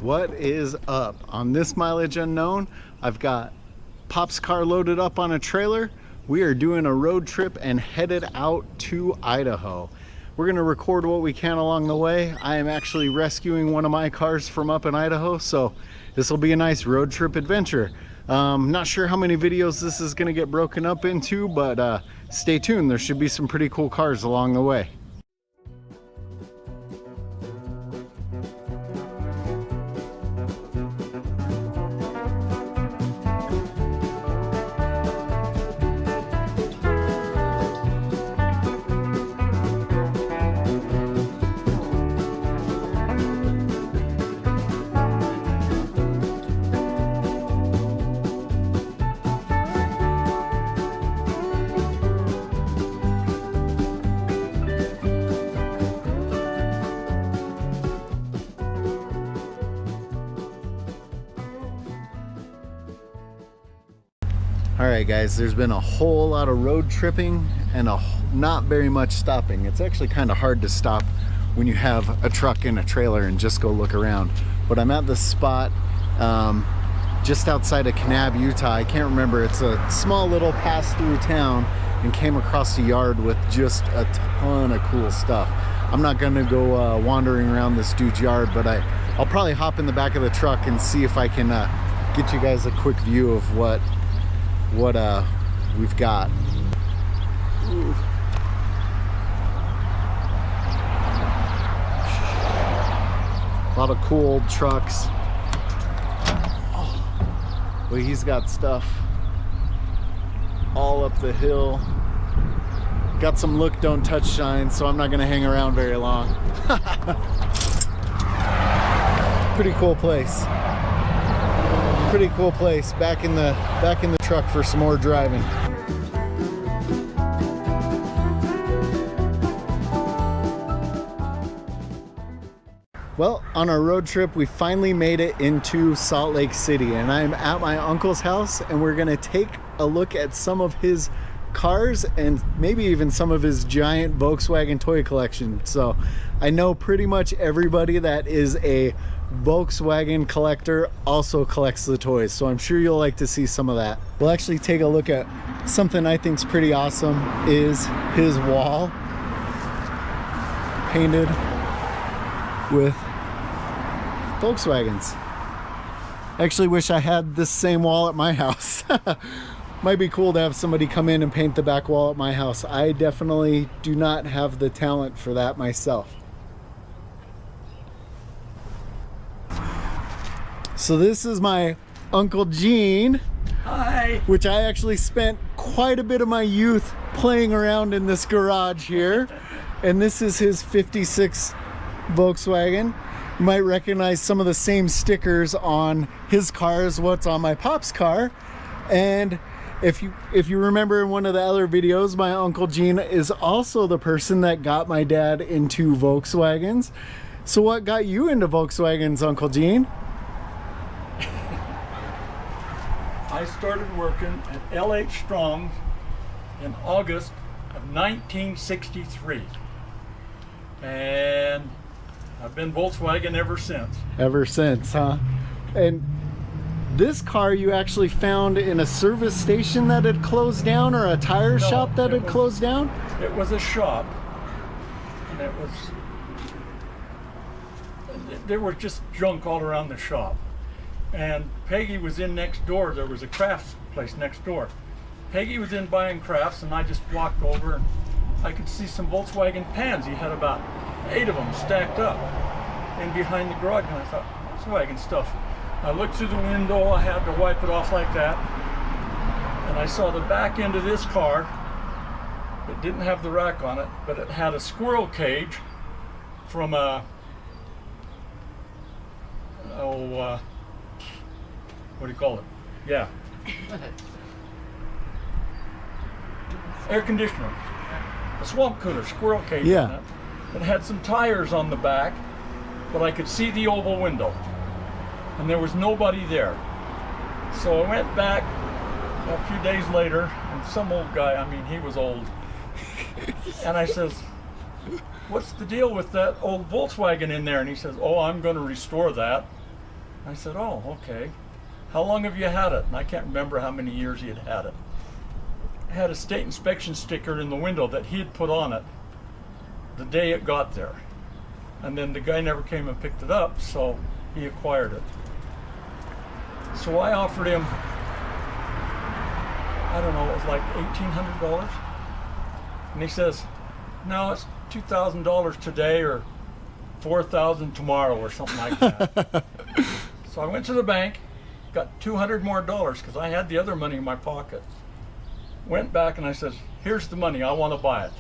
What is up? On this mileage unknown, I've got Pop's car loaded up on a trailer. We are doing a road trip and headed out to Idaho. We're gonna record what we can along the way. I am actually rescuing one of my cars from up in Idaho, so this will be a nice road trip adventure. Not sure how many videos this is gonna get broken up into, but stay tuned. There should be some pretty cool cars along the way. Alright guys, there's been a whole lot of road tripping and not very much stopping. It's actually kind of hard to stop when you have a truck and a trailer and just go look around. But I'm at this spot just outside of Kanab, Utah. I can't remember. It's a small little pass-through town, and came across a yard with just a ton of cool stuff. I'm not gonna go wandering around this dude's yard, but I'll probably hop in the back of the truck and see if I can get you guys a quick view of what we've got. Ooh. A lot of cool old trucks. Oh, well, he's got stuff all up the hill. Got some look, don't touch signs, so I'm not gonna hang around very long. Pretty cool place. Pretty cool place. Back in the truck for some more driving. Well, on our road trip, we finally made it into Salt Lake City, and I'm at my uncle's house, and we're gonna take a look at some of his cars and maybe even some of his giant Volkswagen toy collection. So I know pretty much everybody that is a Volkswagen collector also collects the toys, so I'm sure you'll like to see some of that. We'll actually take a look at something I think's pretty awesome, is his wall painted with Volkswagens. I actually wish I had this same wall at my house. Might be cool to have somebody come in and paint the back wall at my house. I definitely do not have the talent for that myself. So this is my Uncle Gene. Hi. Which I actually spent quite a bit of my youth playing around in this garage here. And this is his 56 Volkswagen. You might recognize some of the same stickers on his car as what's on my Pop's car. And if you remember in one of the other videos, my Uncle Gene is also the person that got my dad into Volkswagens. So what got you into Volkswagens, Uncle Gene? I started working at L.H. Strong's in August of 1963. And I've been Volkswagen ever since. Ever since, huh? And this car you actually found in a service station that had closed down, or a tire shop that had closed down? It was a shop. And there was just junk all around the shop. And Peggy was in next door. There was a crafts place next door. Peggy was in buying crafts, and I just walked over, and I could see some Volkswagen pans. He had about 8 of them stacked up in behind the garage, and I thought, Volkswagen stuff. I looked through the window. I had to wipe it off like that, and I saw the back end of this car. It didn't have the rack on it, but it had a squirrel cage from a what do you call it? Yeah. Air conditioner. A swamp cooler, squirrel cage. Yeah. It had some tires on the back, but I could see the oval window. And there was nobody there. So I went back a few days later, and some old guy, I mean, he was old. And I says, what's the deal with that old Volkswagen in there? And he says, oh, I'm going to restore that. I said, oh, okay. How long have you had it? And I can't remember how many years he had it. It had a state inspection sticker in the window that he had put on it the day it got there. And then the guy never came and picked it up, so he acquired it. So I offered him, I don't know, it was like $1,800. And he says, no, it's $2,000 today or $4,000 tomorrow or something like that. So I went to the bank, got $200 more because I had the other money in my pocket. Went back and I says, here's the money, I want to buy it.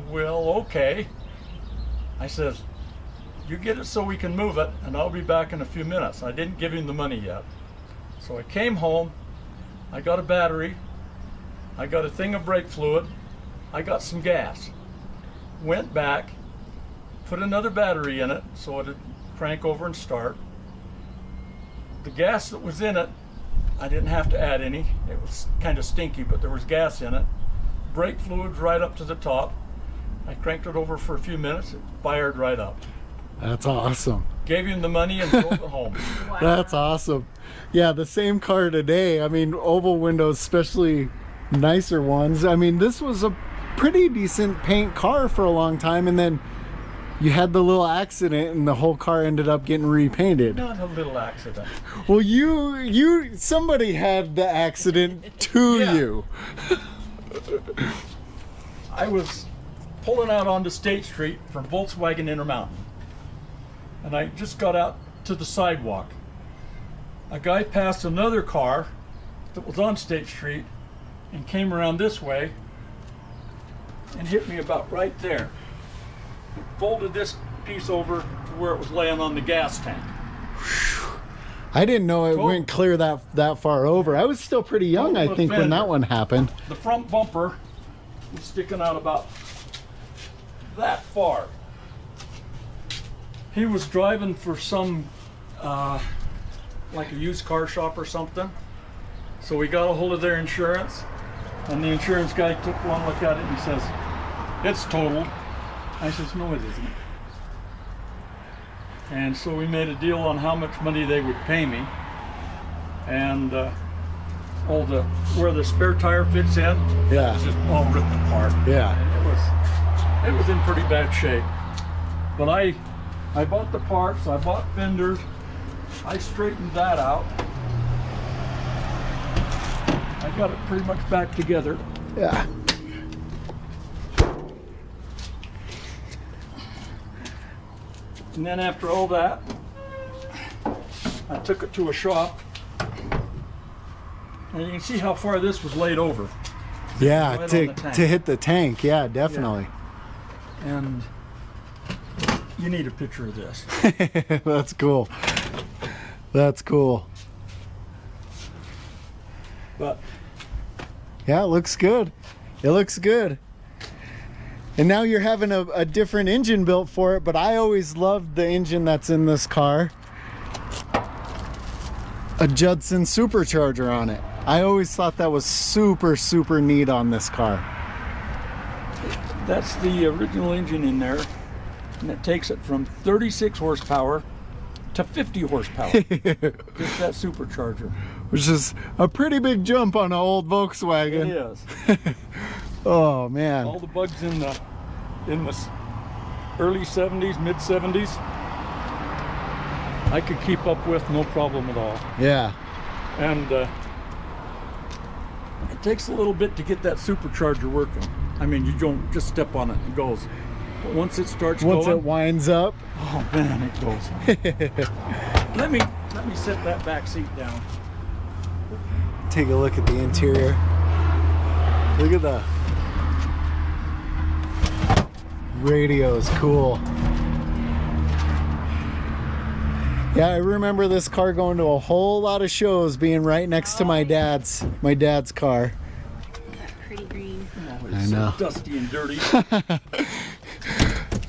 Well, okay. I says, you get it so we can move it and I'll be back in a few minutes. I didn't give him the money yet. So I came home, I got a battery, I got a thing of brake fluid, I got some gas. Went back, put another battery in it so it'd crank over and start. The gas that was in it, I didn't have to add any. It was kind of stinky, but there was gas in it. Brake fluid right up to the top. I cranked it over for a few minutes, it fired right up. That's awesome. Gave him the money and drove it home. Wow. That's awesome. Yeah, the same car today. I mean, oval windows, especially nicer ones. I mean, this was a pretty decent paint car for a long time, and then you had the little accident and the whole car ended up getting repainted. Not a little accident. Well, somebody had the accident to Yeah. you. I was pulling out onto State Street from Volkswagen Intermountain, and I just got out to the sidewalk. A guy passed another car that was on State Street and came around this way and hit me about right there. Folded this piece over to where it was laying on the gas tank. I didn't know it Total- went clear that far over. I was still pretty young, I Total think, when offender. that one happened. The front bumper was sticking out about that far. He was driving for some, like a used car shop or something. So we got a hold of their insurance, and the insurance guy took one look at it and he says, it's totaled. I says, no, it isn't. And so we made a deal on how much money they would pay me, and where the spare tire fits in, Yeah. it's just all ripped apart. Yeah. And it was in pretty bad shape. But I bought the parts, I bought fenders, I straightened that out. I got it pretty much back together. Yeah. And then after all that, I took it to a shop. And you can see how far this was laid over. Yeah, Right on to the tank. hit the tank. Yeah, definitely. And you need a picture of this. That's cool. That's cool. But Yeah, it looks good. It looks good. And now you're having a different engine built for it, but I always loved the engine that's in this car. A Judson supercharger on it. I always thought that was super, super neat on this car. that's the original engine in there. And it takes it from 36 horsepower to 50 horsepower. Just that supercharger. Which is a pretty big jump on an old Volkswagen. It is. Oh man. All the bugs in the early 70s, mid 70s, I could keep up with no problem at all. Yeah. And it takes a little bit to get that supercharger working. I mean, you don't just step on it and it goes. But once it starts Once going, it winds up. oh man, it goes. Let me set that back seat down. Take a look at the interior. Look at the radio's cool. Yeah, I remember this car going to a whole lot of shows, being right next to my dad's car. Pretty green. Oh, I it's know. so dusty and dirty.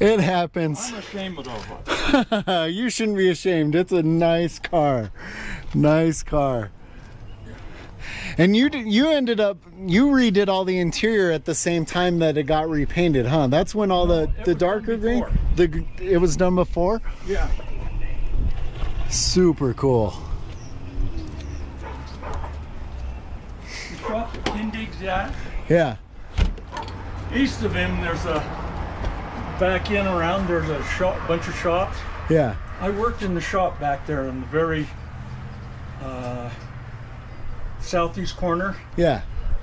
It happens. I'm ashamed of it. You shouldn't be ashamed. It's a nice car. Nice car. And you redid all the interior at the same time that it got repainted, huh? That's when all the darker green, it was done before? Yeah. Super cool. The shop that Kindig's at. Yeah. East of him, there's a back in around. There's a bunch of shops. Yeah. I worked in the shop back there in the very southeast corner. Yeah.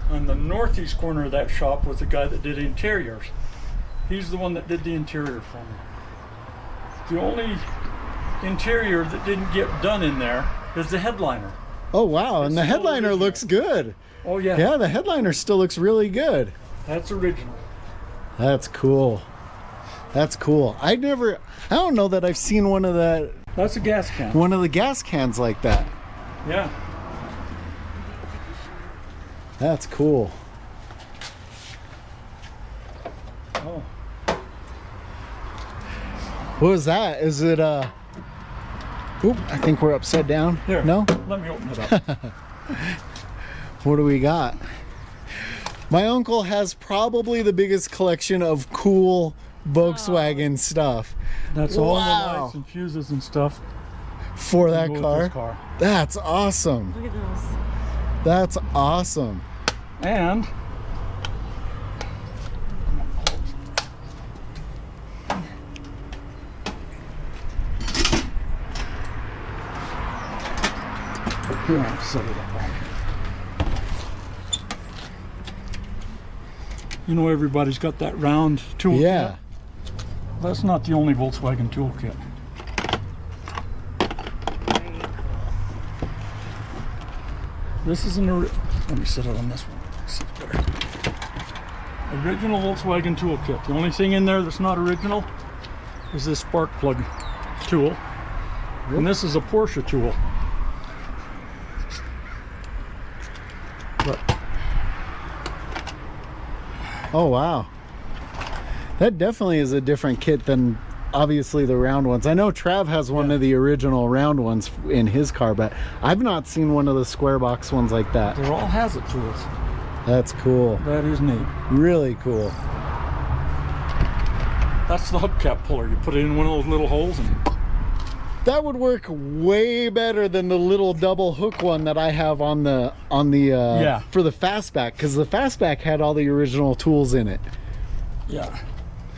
On the northeast corner of that shop was the guy that did interiors. He's the one that did the interior for me. The only interior that didn't get done in there is the headliner. Oh wow, and the headliner original. looks good. Oh yeah. Yeah, the headliner still looks really good. That's original. That's cool. That's cool. I don't know that I've seen one of the gas can. One of the gas cans like that. Yeah. That's cool. Oh. What was that? Is it Oop, I think we're upside down. Here. No? Let me open it up. What do we got? My uncle has probably the biggest collection of cool Volkswagen stuff. That's all the lights and fuses and stuff for that go with car. this car. That's awesome. Look at those. That's awesome. And here, I'll set it up right here. You know, everybody's got that round toolkit. Yeah. That's not the only Volkswagen toolkit. This is let me set it on this one. See, it's better. Original Volkswagen toolkit. The only thing in there that's not original is this spark plug tool. And this is a Porsche tool. But Oh wow. That definitely is a different kit than obviously the round ones. I know Trav has one of the original round ones in his car, but I've not seen one of the square box ones like that. they're all hazard tools. That's cool. That is neat. Really cool. That's the hubcap puller. You put it in one of those little holes and That would work way better than the little double hook one that I have on the for the fastback, because the fastback had all the original tools in it. yeah.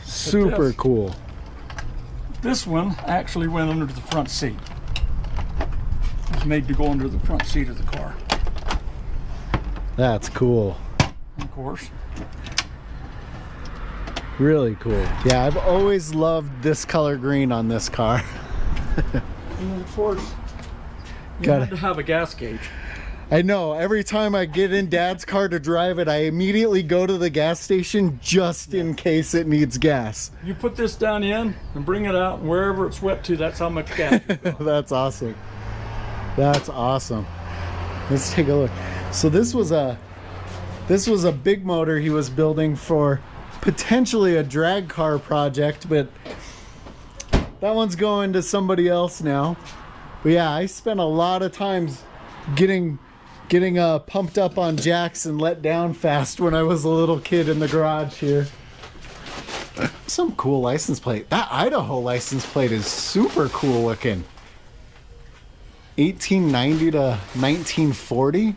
Super cool. This one actually went under the front seat. It was made to go under the front seat of the car. That's cool. Of course. Really cool. Yeah, I've always loved this color green on this car. And of course, you Got had it. to have a gas gauge. I know, every time I get in Dad's car to drive it, I immediately go to the gas station just in case it needs gas. You put this down in and bring it out, and wherever it's wet to, that's how much gas you've got. That's awesome. That's awesome. Let's take a look. So this was a big motor he was building for potentially a drag car project, but that one's going to somebody else now. But yeah, I spent a lot of times getting pumped up on jacks and let down fast when I was a little kid in the garage here. Some cool license plate. That Idaho license plate is super cool looking. 1890 to 1940.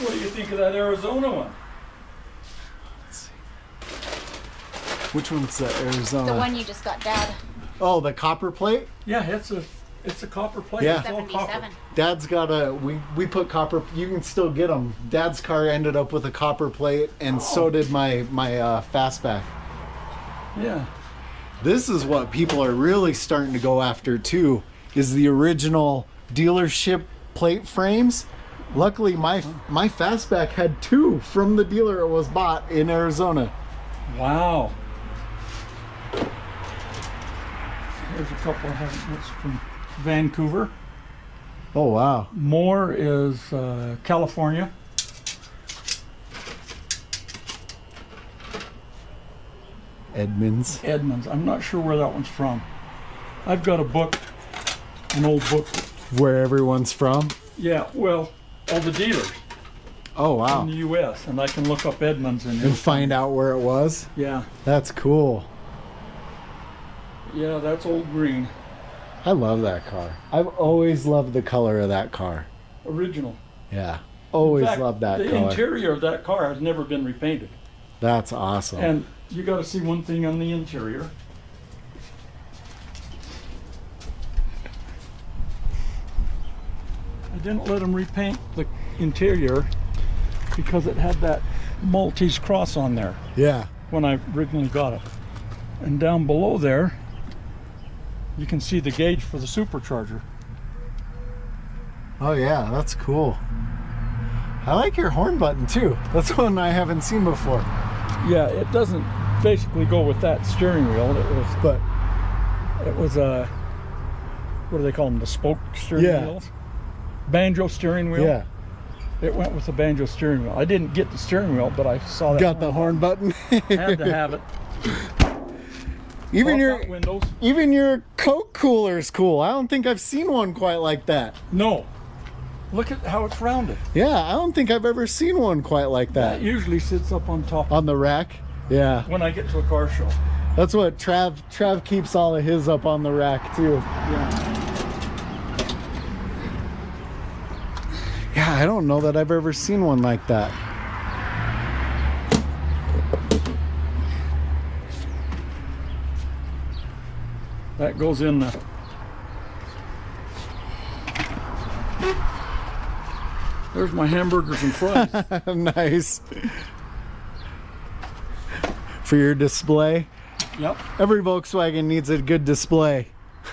What do you think of that Arizona one? Which one's the Arizona? The one you just got, Dad. Oh, the copper plate? Yeah, it's a copper plate. Yeah. It's all copper. 77. Dad's got we put copper, you can still get them. Dad's car ended up with a copper plate, and so did my fastback. Yeah. This is what people are really starting to go after too, is the original dealership plate frames. Luckily my fastback had two from the dealer it was bought in Arizona. Wow. Here's a couple I haven't. That's from Vancouver. Oh wow. More is California. Edmonds. Edmonds. I'm not sure where that one's from. I've got a book, an old book. Where everyone's from. Yeah, well, all the dealers Oh, wow. in the U.S. and I can look up Edmunds and And find out where it was? Yeah, That's cool. yeah, that's old green, I love that car. I've always loved the color of that car. original. Yeah. Always In fact, loved that the color. interior of that car has never been repainted. That's awesome. And you got to see one thing on the interior. I didn't let them repaint the interior because it had that Maltese cross on there Yeah. when I originally got it. And down below there, you can see the gauge for the supercharger. Oh yeah, that's cool. I like your horn button too. That's one I haven't seen before. Yeah, it doesn't basically go with that steering wheel. It was a, what do they call them? The spoke steering Yeah. wheels? Banjo steering wheel. Yeah. It went with the banjo steering wheel. I didn't get the steering wheel, but I saw that. Got the horn button. Had to have it. Even Pop out windows. even your Coke cooler is cool. I don't think I've seen one quite like that. No. Look at how it's rounded. Yeah, I don't think I've ever seen one quite like That that. usually sits up on top On the rack? Yeah. when I get to a car show. That's what Trav keeps all of his up on the rack too. Yeah. Yeah, I don't know that I've ever seen one like that. That goes in the. There's my hamburgers and fries. Nice. For your display. Yep. Every Volkswagen needs a good display.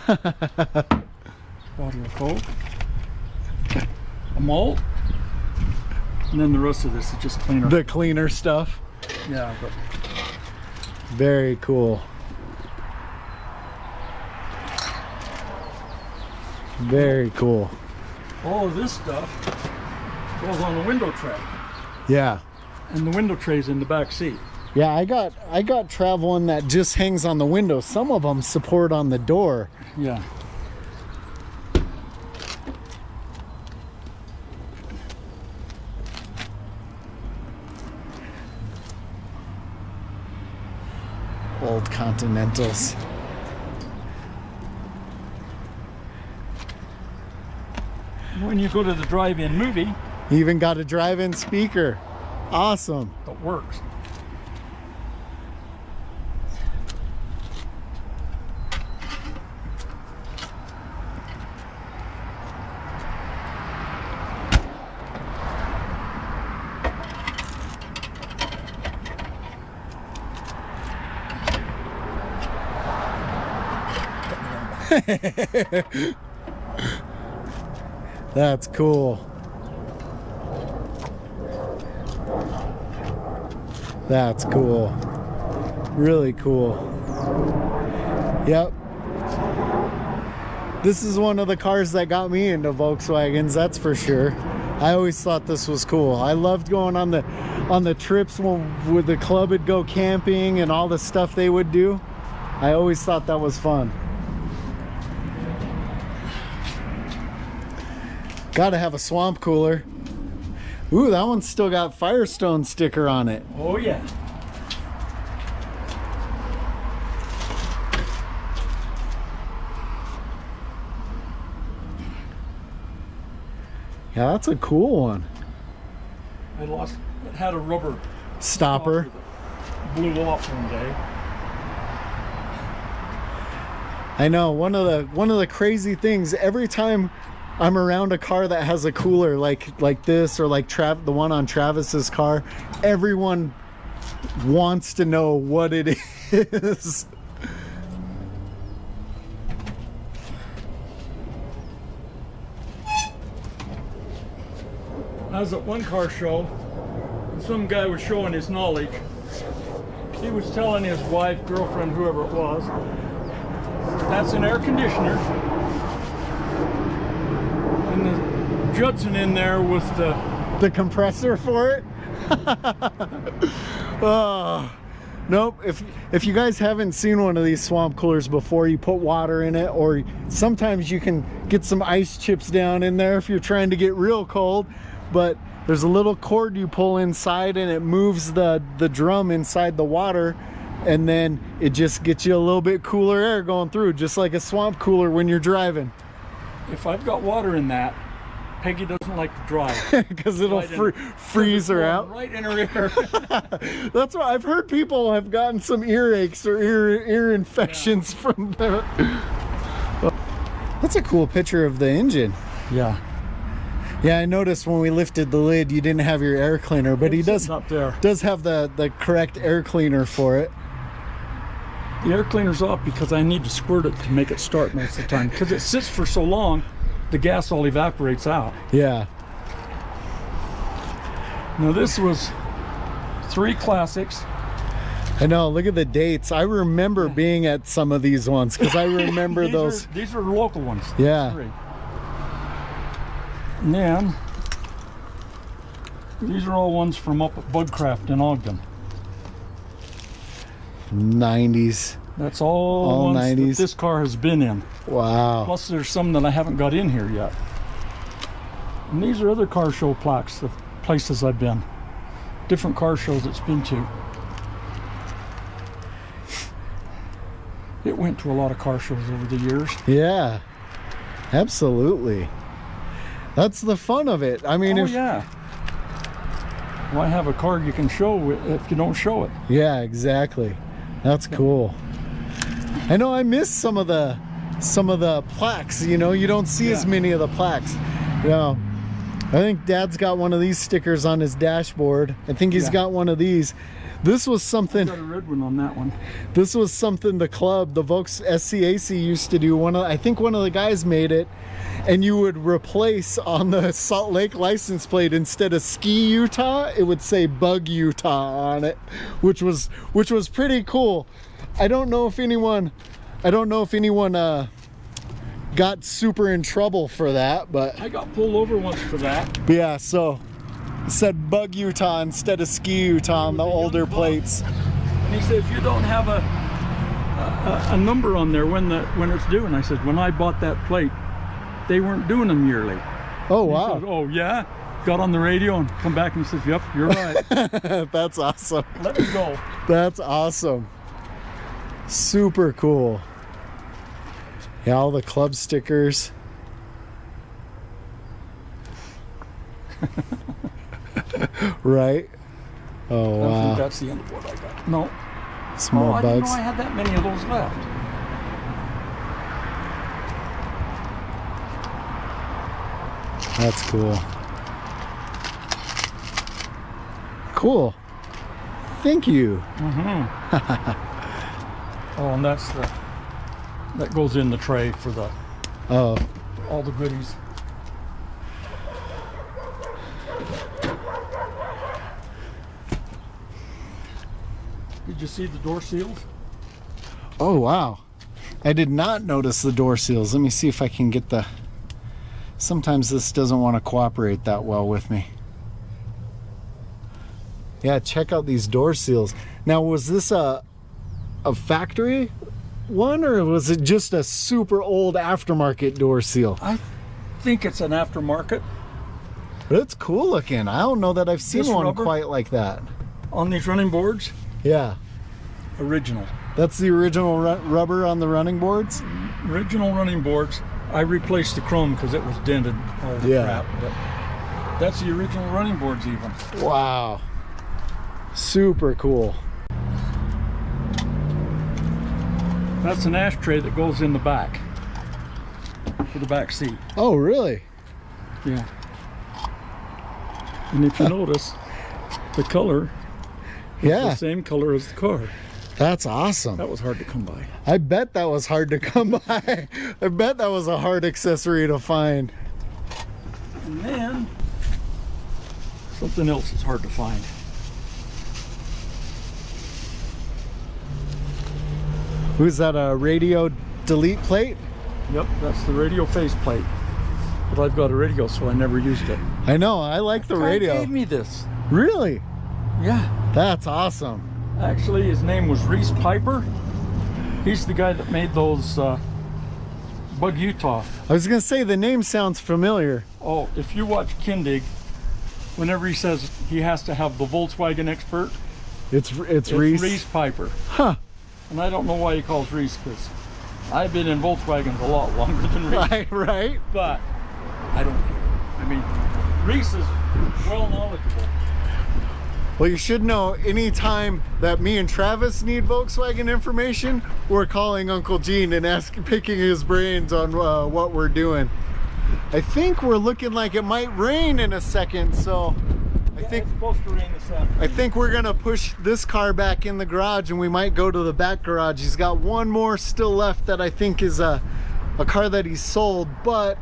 Bottle of Coke. A malt. And then the rest of this is just cleaner. The cleaner stuff. Yeah, but Very cool. Very cool. all of this stuff goes on the window tray. Yeah. And the window tray's in the back seat. Yeah, I got Trav one that just hangs on the window. Some of them support on the door. Yeah. Old Continentals. When you go to the drive-in movie, You even got a drive-in speaker. Awesome. it works. That's cool. That's cool. Really cool. Yep. This is one of the cars that got me into Volkswagens, that's for sure. I always thought this was cool. I loved going on the trips with the club would go camping and all the stuff they would do. I always thought that was fun. Gotta have a swamp cooler. Ooh, that one's still got Firestone sticker on it. Oh yeah. Yeah, that's a cool one. It had a rubber Stopper. that blew off one day. I know, one of the crazy things, every time I'm around a car that has a cooler like this, or like the one on Travis's car, everyone wants to know what it is. I was at one car show, and some guy was showing his knowledge. He was telling his wife, girlfriend, whoever it was, that's an air conditioner. And the Judson in there was The compressor for it. Oh, Nope. If you guys haven't seen one of these swamp coolers before, you put water in it, or sometimes you can get some ice chips down in there if you're trying to get real cold. But there's a little cord you pull inside and it moves the drum inside the water, and then it just gets you a little bit cooler air going through, just like a swamp cooler when you're driving. If I've got water in that, Peggy doesn't like to drive. Because it'll freeze her out. Right in her ear. That's why I've heard people have gotten some earaches or ear infections from that. That's a cool picture of the engine. Yeah. Yeah, I noticed when we lifted the lid, you didn't have your air cleaner, but he does up there. Does have the correct air cleaner for it. The air cleaner's off because I need to squirt it to make it start most of the time. Because it sits for so long, the gas all evaporates out. Yeah. Now this was 3 classics. I know, look at the dates. I remember being at some of these ones because I remember those. These are local ones. Yeah. 3. And then these are all ones from up at Bugcraft in Ogden. 90s. That's all ones 90s. that this car has been in. Wow. Plus there's some that I haven't got in here yet. And these are other car show plaques of places I've been. Different car shows it's been to. It went to a lot of car shows over the years. Yeah. Absolutely. That's the fun of it. I mean, yeah. Why have a car you can show if you don't show it? Yeah, exactly. That's cool. I know I miss some of the plaques, you know, you don't see as many of the plaques. You know, I think Dad's got one of these stickers on his dashboard. I think he's got one of these. This was something. I've got a red one on that one. This was something the club, the Volks SCAC used to do. I think one of the guys made it, and you would replace on the Salt Lake license plate, instead of Ski Utah, it would say Bug Utah on it, which was pretty cool. I don't know if anyone got super in trouble for that, but I got pulled over once for that. yeah, so it said Bug Utah instead of Ski Utah on the older plates. And he says, you don't have a number on there when it's due. And I said, when I bought that plate, they weren't doing them yearly. Oh, And wow. he said, oh yeah? Got on the radio and come back and says, yep, you're right. That's awesome. Let me go. That's awesome. Super cool. Yeah, all the club stickers. Right? Oh, I wow. think that's the end of what I got. No. Small I didn't bugs. know I had that many of those left. That's cool. Cool. Thank you. Oh, and that goes in the tray for Oh, all the goodies. Did you see the door seals? oh, wow. I did not notice the door seals. Let me see if I can get the... Sometimes this doesn't want to cooperate that well with me. Yeah, check out these door seals. Now, was this a factory one, or was it just a super old aftermarket door seal? I think it's an aftermarket. But it's cool looking. I don't know that I've seen This one rubber? quite like that. On these running boards, Yeah, original. that's the original rubber on the running boards. Original running boards. I replaced the chrome because it was dented all the Yeah. crap. But that's the original running boards even. Wow, super cool. That's an ashtray that goes in the back for the back seat. Oh, really? Yeah. And if you notice, the color is Yeah, the same color as the car. that's awesome. That was hard to come by. I bet that was hard to come by. I bet that was a hard accessory to find. And then something else is hard to find. Who's that, a radio delete plate? Yep, that's the radio faceplate. But I've got a radio, so I never used it. I know, I like the Guy radio. gave me this. Really? Yeah. That's awesome. Actually, his name was Reese Piper. He's the guy that made those Bug Utah. I was gonna say the name sounds familiar. Oh, if you watch Kindig, whenever he says he has to have the Volkswagen expert, It's it's Reese. Reese Piper. Huh. And I don't know why he calls Reese, because I've been in Volkswagens a lot longer than Reese. Right. But I don't care. I mean, Reese is well knowledgeable. Well, you should know, anytime that me and Travis need Volkswagen information, we're calling Uncle Gene and picking his brains on what we're doing. I think we're looking like it might rain in a second, so It's supposed to rain this afternoon. I think we're gonna push this car back in the garage, and we might go to the back garage. He's got one more still left that I think is a car that he sold, but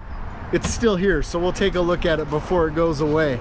it's still here, so we'll take a look at it before it goes away.